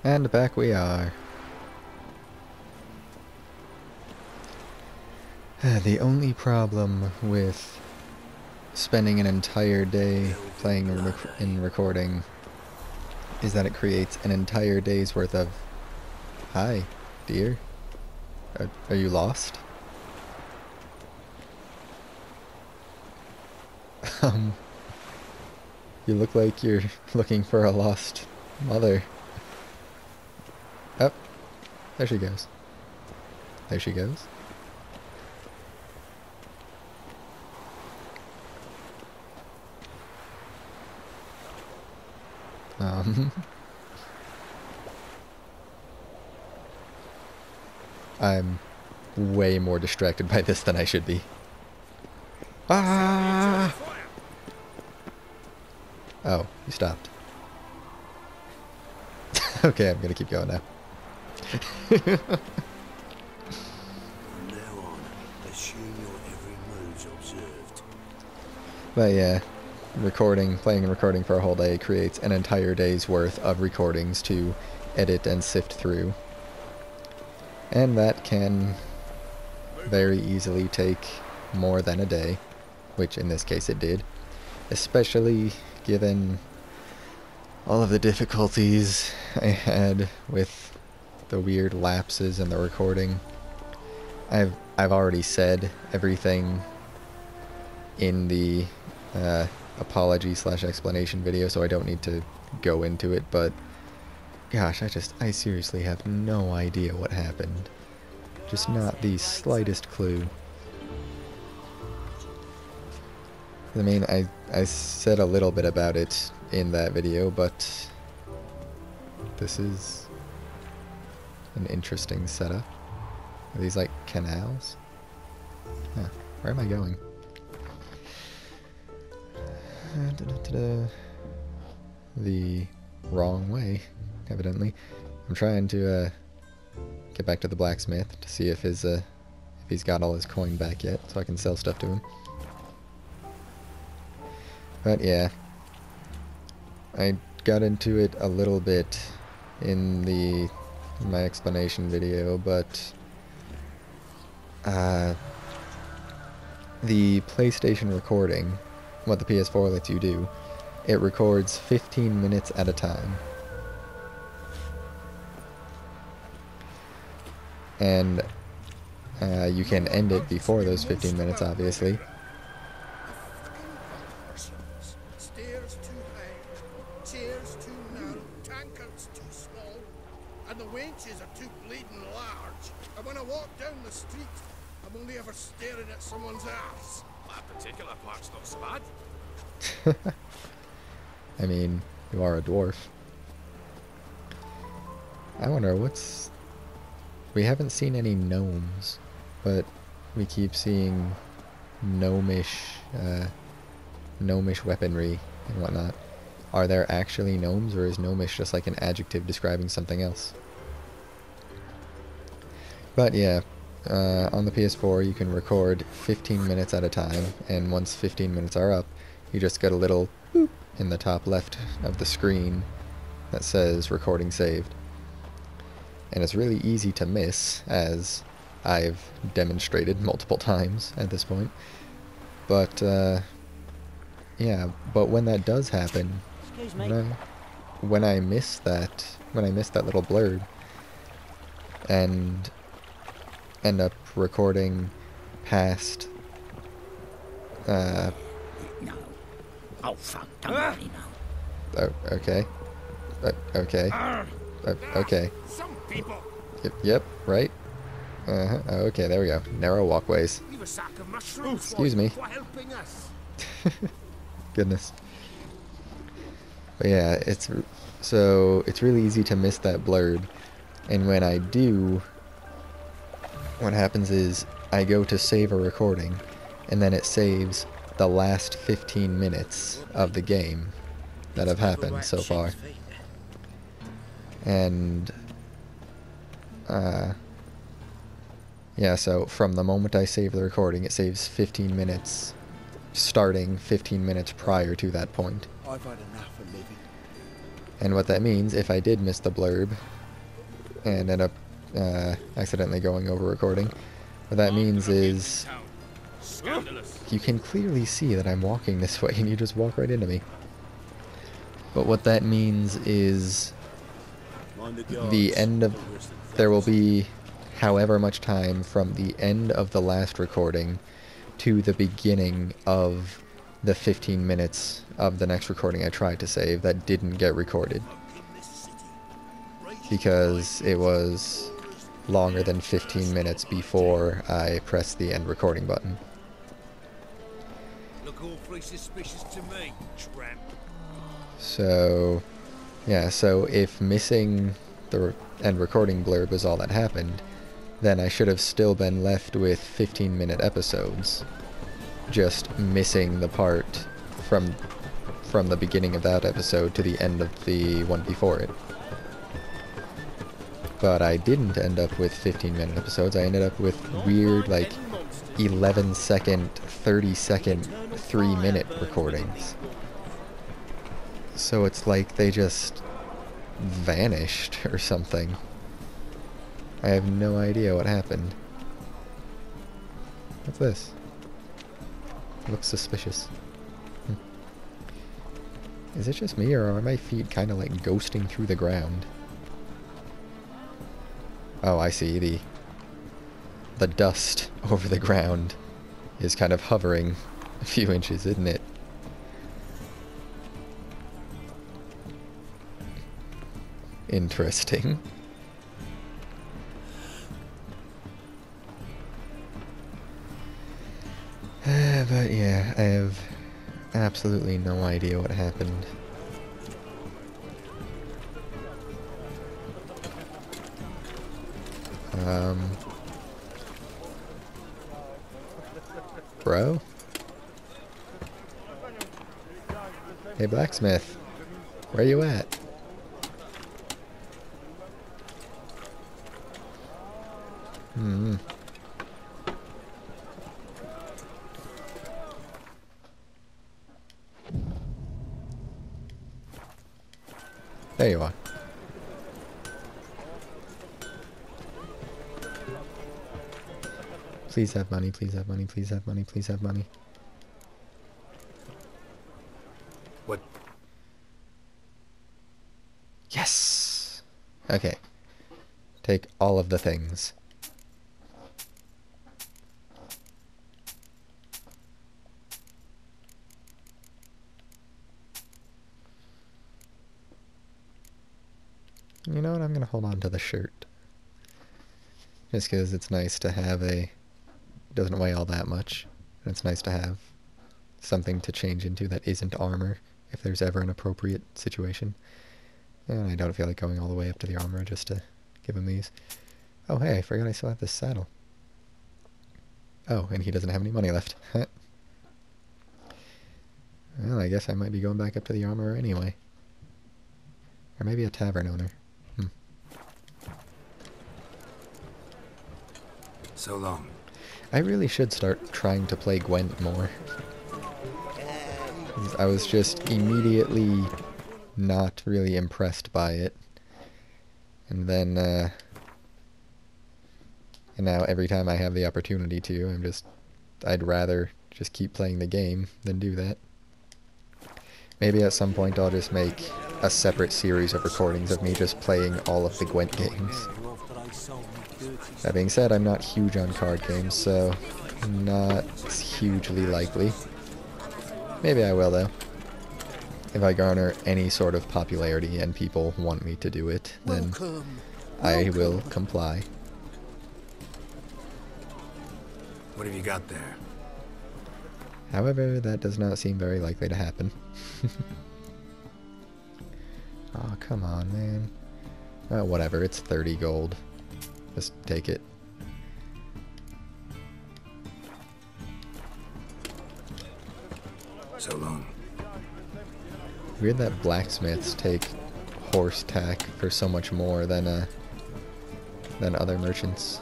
And back we are. The only problem with spending an entire day playing and recording is that it creates an entire day's worth of... Hi, dear. Are you lost? You look like you're looking for a lost mother. Oh, there she goes. There she goes. I'm way more distracted by this than I should be. Ah! Oh, you stopped. Okay, I'm gonna keep going now. From now on, assume your every move's observed. But yeah, playing and recording for a whole day creates an entire day's worth of recordings to edit and sift through. And that can very easily take more than a day, which in this case it did. Especially given all of the difficulties I had with the weird lapses in the recording. I've already said everything in the apology/explanation video, so I don't need to go into it, but gosh, I seriously have no idea what happened. Just not the slightest clue. I mean, I said a little bit about it in that video, but this is an interesting setup. Are these like canals? Huh, where am I going? The wrong way, evidently. I'm trying to get back to the blacksmith to see if he's got all his coin back yet, so I can sell stuff to him. But yeah, I got into it a little bit in my explanation video, but the PlayStation recording, what the PS4 lets you do, it records 15 minutes at a time. And you can end it before those 15 minutes, obviously. Stairs too high, chairs too narrow, tankards too small, and the wenches are too bleeding large. And when I walk down the street, I'm only ever staring at someone's arse. That particular part's not so bad. I mean, you are a dwarf. I wonder we haven't seen any gnomes, but we keep seeing gnomish weaponry and whatnot. Are there actually gnomes, or is gnomish just like an adjective describing something else? But yeah, on the PS4 you can record 15 minutes at a time, and once 15 minutes are up, you just get a little boop in the top left of the screen that says recording saved. And it's really easy to miss, as I've demonstrated multiple times at this point. But yeah, but when that does happen, when I miss that little blurb and end up recording past No. Oh, fuck. Don't worry now. oh, okay. Okay. Okay. Some people. Yep, right. Okay, there we go. Narrow walkways. Leave a sack of mushrooms. Excuse me. For helping us. Goodness. But yeah, it's really easy to miss that blurb, and when I do, what happens is I go to save a recording, and then it saves the last 15 minutes of the game that have happened so far. And yeah, so from the moment I save the recording, it saves 15 minutes, starting 15 minutes prior to that point. I've had enough of living. And what that means, if I did miss the blurb and end up accidentally going over recording, what that means is you can clearly see that I'm walking this way and you just walk right into me. But what that means is the end of... there will be however much time from the end of the last recording to the beginning of the 15 minutes of the next recording I tried to save that didn't get recorded. Because it was longer than 15 minutes before I pressed the end recording button. Look awfully suspicious to me, tramp. So, yeah, so if missing the end recording blurb was all that happened, then I should have still been left with 15-minute episodes, just missing the part from the beginning of that episode to the end of the one before it. But I didn't end up with 15-minute episodes. I ended up with weird, like, 11-second, 30-second, 3-minute recordings. So it's like they just vanished or something. I have no idea what happened. What's this? Looks suspicious. Is it just me, or are my feet kind of like ghosting through the ground? Oh, I see. The dust over the ground is kind of hovering a few inches, isn't it? Interesting. But yeah, I have absolutely no idea what happened. Bro? Hey, blacksmith. Where you at? There you are. Please have money, please have money, please have money, please have money. What? Yes! Okay. Take all of the things. You know what, I'm gonna hold on to the shirt. Just because it's nice to have a... it doesn't weigh all that much. And it's nice to have something to change into that isn't armor, if there's ever an appropriate situation. And I don't feel like going all the way up to the armor just to give him these. Oh hey, I forgot I still have this saddle. Oh, and he doesn't have any money left. Well, I guess I might be going back up to the armorer anyway. Or maybe a tavern owner. So long. I really should start trying to play Gwent more. I was just immediately not really impressed by it. And then, and now every time I have the opportunity to, I'd rather just keep playing the game than do that. Maybe at some point I'll just make a separate series of recordings of me just playing all of the Gwent games. That being said, I'm not huge on card games, so not hugely likely. Maybe I will, though. If I garner any sort of popularity and people want me to do it, then I will comply. What have you got there? However, that does not seem very likely to happen. Oh, come on, man. Oh, whatever, it's 30 gold. Just take it. So long. Weird that blacksmiths take horse tack for so much more than other merchants.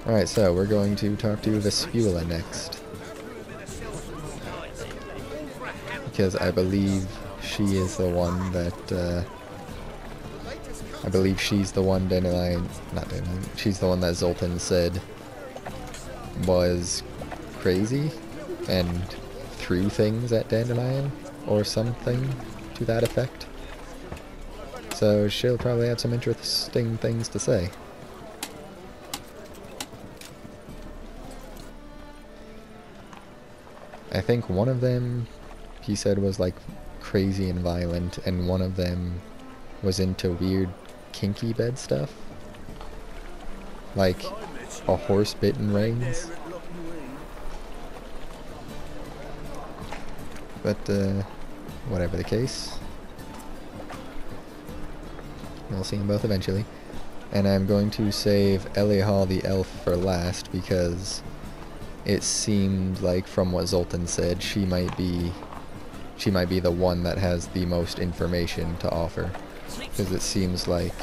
Alright, so we're going to talk to Vespula next. because I believe she is the one that, I believe she's the one Dandelion, not Dandelion, she's the one that Zoltan said was crazy and threw things at Dandelion or something to that effect. So she'll probably have some interesting things to say. I think one of them, he said, was like crazy and violent, and one of them was into weird kinky bed stuff. Like a horse bitten reins. But, whatever the case, we'll see them both eventually. And I'm going to save Eliahal the elf for last because it seemed like, from what Zoltan said, she might be the one that has the most information to offer. Because it seems like...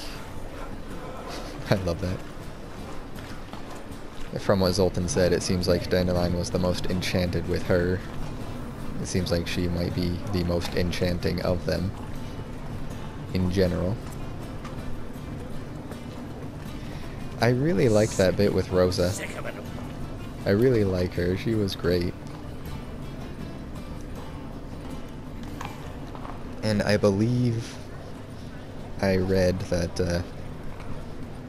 I love that. From what Zoltan said, it seems like Dandelion was the most enchanted with her. It seems like she might be the most enchanting of them, in general. I really liked that bit with Rosa. I really like her. She was great. And I believe I read that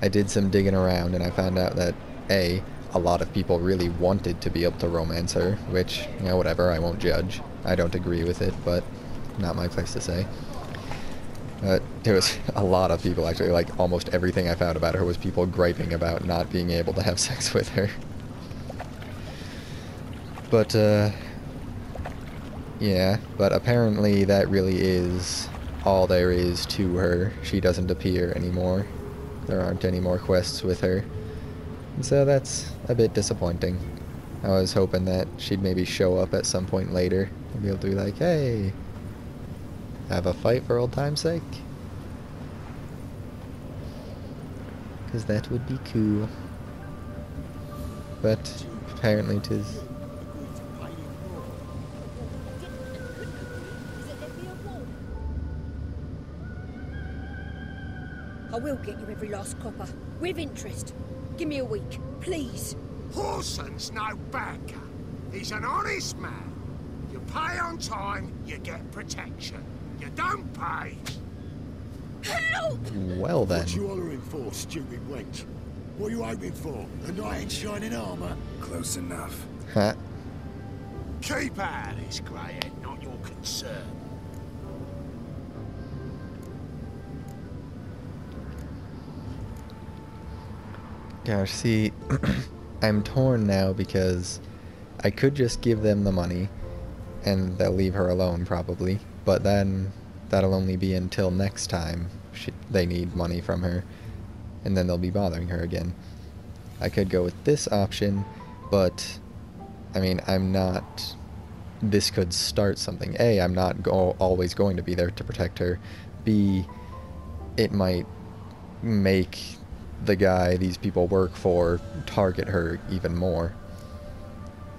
I did some digging around and I found out that a lot of people really wanted to be able to romance her, which, you know, whatever, I won't judge. I don't agree with it, but not my place to say. There was a lot of people, actually, like almost everything I found about her was people griping about not being able to have sex with her. But, yeah, but apparently that really is all there is to her. She doesn't appear anymore. There aren't any more quests with her. And so that's a bit disappointing. I was hoping that she'd maybe show up at some point later and be able to be like, hey, have a fight for old time's sake? Because that would be cool. But apparently 'tis... I will get you every last copper, with interest. Give me a week, please. Horson's no banker. He's an honest man. You pay on time, you get protection. You don't pay. Help! Well then. What you hollering for, stupid wench? What are you hoping for? A knight in shining armour? Close enough. Ha. Keep out of this, Greyhead, not your concern. Gosh, see, I'm torn now because I could just give them the money and they'll leave her alone probably, but then that'll only be until next time they need money from her, and then they'll be bothering her again. I could go with this option, but I mean, I'm not... This could start something. A, I'm not always going to be there to protect her. B, it might make the guy these people work for target her even more.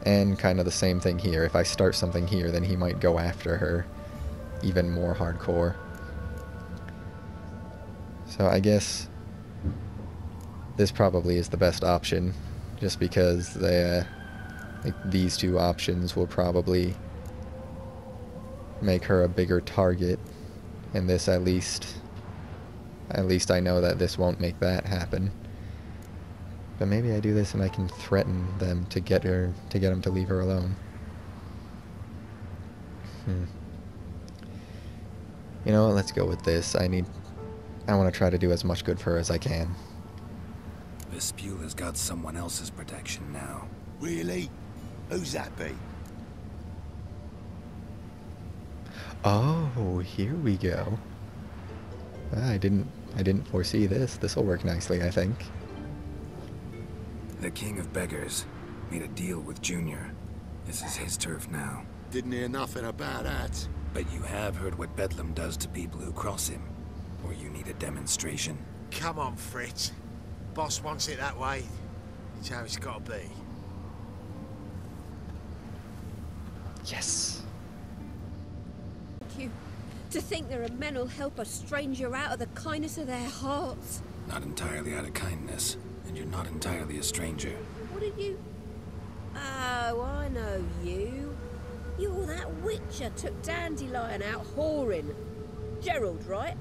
And kind of the same thing here. If I start something here, then he might go after her even more hardcore. So I guess this probably is the best option, just because they, like, these two options will probably make her a bigger target, and this at least I know that this won't make that happen. But maybe I do this and I can threaten them to get them to leave her alone. You know what, let's go with this. I want to try to do as much good for her as I can. Vespula's got someone else's protection now. Really? Who's that be? Oh, here we go. I didn't foresee this. This'll work nicely, I think. The King of Beggars made a deal with Junior. This is his turf now. Didn't hear nothing about that. But you have heard what Bedlam does to people who cross him. Or you need a demonstration. Come on, Fritz. Boss wants it that way. It's how it's got to be. Yes. you. To think there are men who'll help a stranger out of the kindness of their hearts. Not entirely out of kindness, and you're not entirely a stranger. What are you? Oh, I know you. You're that witcher took Dandelion out whoring. Gerald, right?